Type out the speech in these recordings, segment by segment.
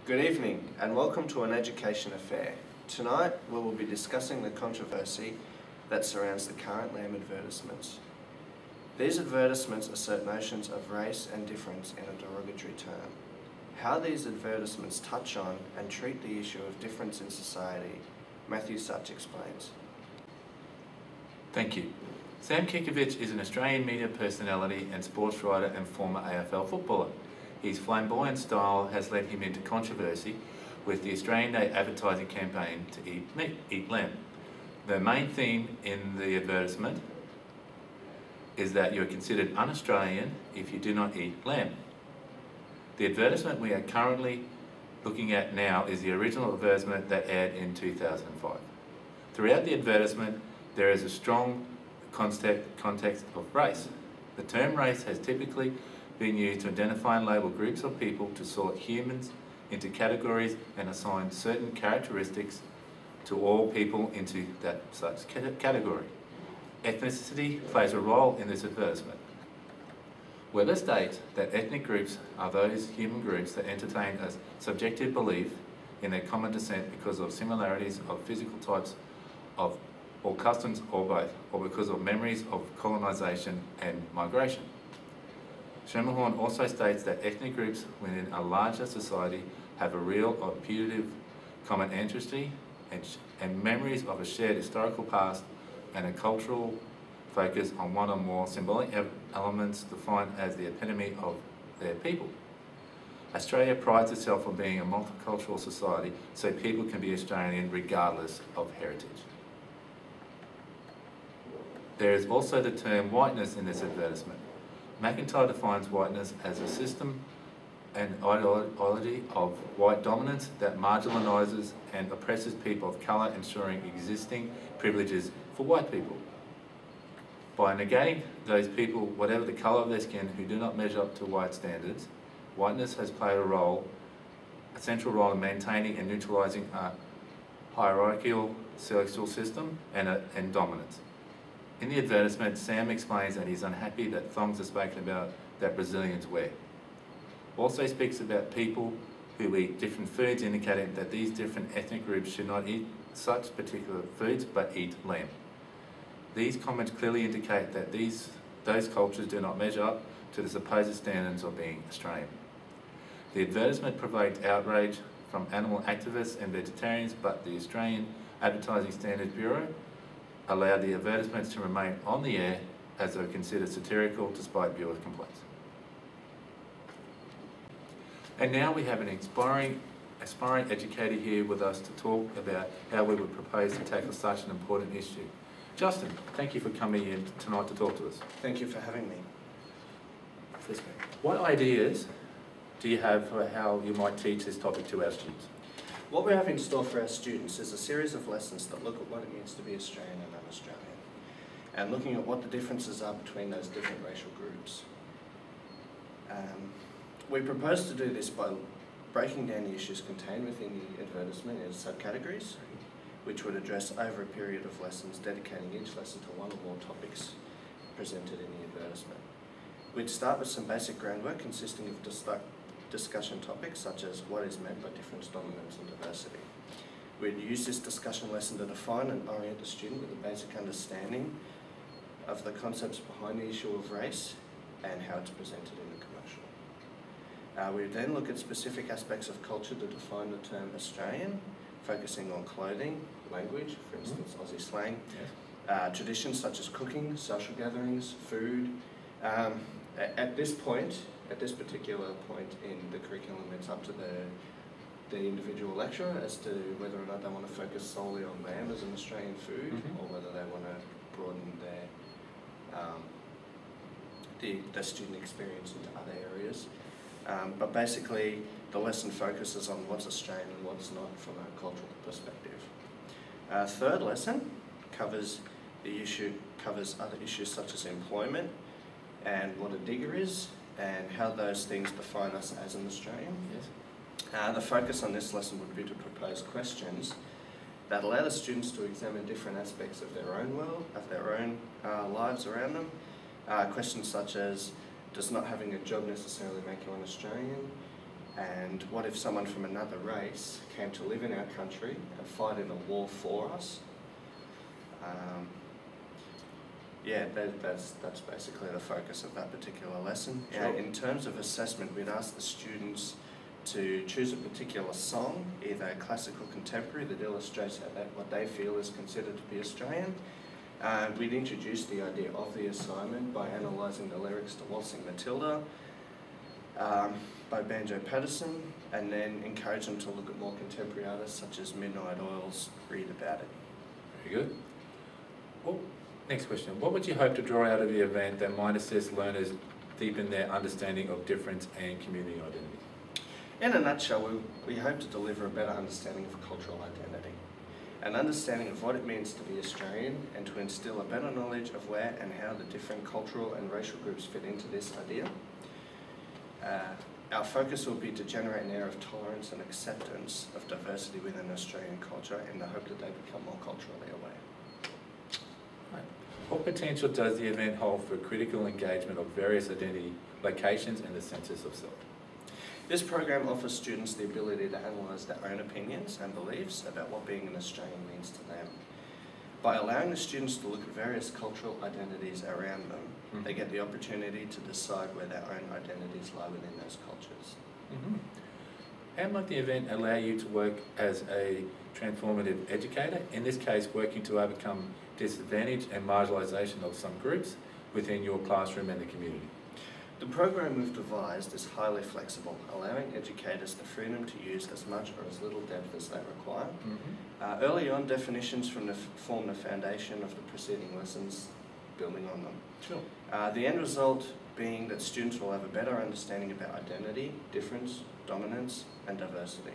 Good evening and welcome to An Education Affair. Tonight we will be discussing the controversy that surrounds the current LAM advertisements. These advertisements assert notions of race and difference in a derogatory term. How these advertisements touch on and treat the issue of difference in society, Matthew Such explains. Thank you. Sam Kikovic is an Australian media personality and sports writer and former AFL footballer. His flamboyant style has led him into controversy with the Australian Day advertising campaign to eat lamb. The main theme in the advertisement is that you are considered un-Australian if you do not eat lamb. The advertisement we are currently looking at now is the original advertisement that aired in 2005. Throughout the advertisement, there is a strong context of race. The term race has typically been used to identify and label groups of people to sort humans into categories and assign certain characteristics to all people into that such category. Ethnicity plays a role in this advertisement. Weber states that ethnic groups are those human groups that entertain a subjective belief in their common descent because of similarities of physical types of or customs or both, or because of memories of colonisation and migration. Schermerhorn also states that ethnic groups within a larger society have a real or putative common ancestry and memories of a shared historical past and a cultural focus on one or more symbolic elements defined as the epitome of their people. Australia prides itself on being a multicultural society, so people can be Australian regardless of heritage. There is also the term whiteness in this advertisement. McIntyre defines whiteness as a system and ideology of white dominance that marginalises and oppresses people of colour, ensuring existing privileges for white people. By negating those people, whatever the colour of their skin, who do not measure up to white standards, whiteness has played a central role in maintaining and neutralising a hierarchical social system and dominance. In the advertisement, Sam explains that he's unhappy that thongs are spoken about that Brazilians wear. Also speaks about people who eat different foods, indicating that these different ethnic groups should not eat such particular foods but eat lamb. These comments clearly indicate that those cultures do not measure up to the supposed standards of being Australian. The advertisement provoked outrage from animal activists and vegetarians, but the Australian Advertising Standards Bureau allowed the advertisements to remain on the air as they were considered satirical despite viewers' complaints. And now we have an aspiring educator here with us to talk about how we would propose to tackle such an important issue. Justin, thank you for coming in tonight to talk to us. Thank you for having me. What ideas do you have for how you might teach this topic to our students? What we have in store for our students is a series of lessons that look at what it means to be Australian and un-Australian, and looking at what the differences are between those different racial groups. We propose to do this by breaking down the issues contained within the advertisement into subcategories, which would address over a period of lessons, dedicating each lesson to one or more topics presented in the advertisement. We'd start with some basic groundwork consisting of discussion topics such as what is meant by difference, dominance and diversity. We'd use this discussion lesson to define and orient the student with a basic understanding of the concepts behind the issue of race and how it's presented in the commercial. We would then look at specific aspects of culture to define the term Australian, focusing on clothing, language, for instance Aussie slang, yes. Traditions such as cooking, social gatherings, food. At this particular point in the curriculum, it's up to the individual lecturer as to whether or not they want to focus solely on lamb as an Australian food, or whether they want to broaden their student experience into other areas. But basically, the lesson focuses on what's Australian and what's not from a cultural perspective. Third lesson covers other issues such as employment and what a digger is, and how those things define us as an Australian. Yes. The focus on this lesson would be to propose questions that allow the students to examine different aspects of their own world, of their own lives around them. Questions such as, does not having a job necessarily make you an Australian? And what if someone from another race came to live in our country and fight in a war for us? Yeah, that's basically the focus of that particular lesson. Sure. In terms of assessment, we'd ask the students to choose a particular song, either classical or contemporary, that illustrates what they feel is considered to be Australian. We'd introduce the idea of the assignment by analysing the lyrics to Waltzing Matilda by Banjo Patterson, and then encourage them to look at more contemporary artists such as Midnight Oil's Read About It. Very good. Well, next question. What would you hope to draw out of the event that might assist learners deepen their understanding of difference and community identity? In a nutshell, we hope to deliver a better understanding of cultural identity, an understanding of what it means to be Australian, and to instil a better knowledge of where and how the different cultural and racial groups fit into this idea. Our focus will be to generate an air of tolerance and acceptance of diversity within Australian culture in the hope that they become more culturally aware. Right. What potential does the event hold for critical engagement of various identity locations and the census of self? This program offers students the ability to analyse their own opinions and beliefs about what being an Australian means to them. By allowing the students to look at various cultural identities around them, they get the opportunity to decide where their own identities lie within those cultures. How might the event allow you to work as a transformative educator, in this case working to overcome disadvantage and marginalisation of some groups within your classroom and the community? The program we've devised is highly flexible, allowing educators the freedom to use as much or as little depth as they require. Early on, definitions form the foundation of the preceding lessons, building on them. Sure. The end result being that students will have a better understanding about identity, difference, dominance, and diversity.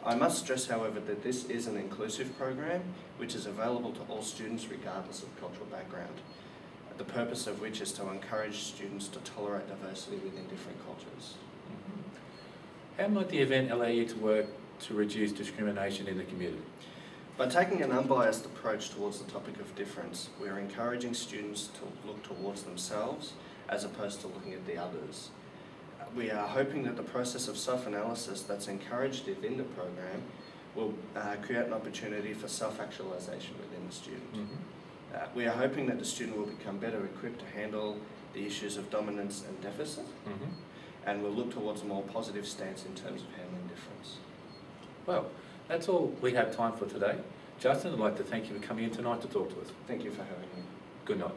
I must stress, however, that this is an inclusive program which is available to all students regardless of cultural background. The purpose of which is to encourage students to tolerate diversity within different cultures. How might the event allow you to work to reduce discrimination in the community? By taking an unbiased approach towards the topic of difference, we are encouraging students to look towards themselves as opposed to looking at the others. We are hoping that the process of self-analysis that's encouraged within the program will create an opportunity for self-actualisation within the student. We are hoping that the student will become better equipped to handle the issues of dominance and deficit, and will look towards a more positive stance in terms of handling difference. Well, that's all we have time for today. Justin, I'd like to thank you for coming in tonight to talk to us. Thank you for having me. Good night.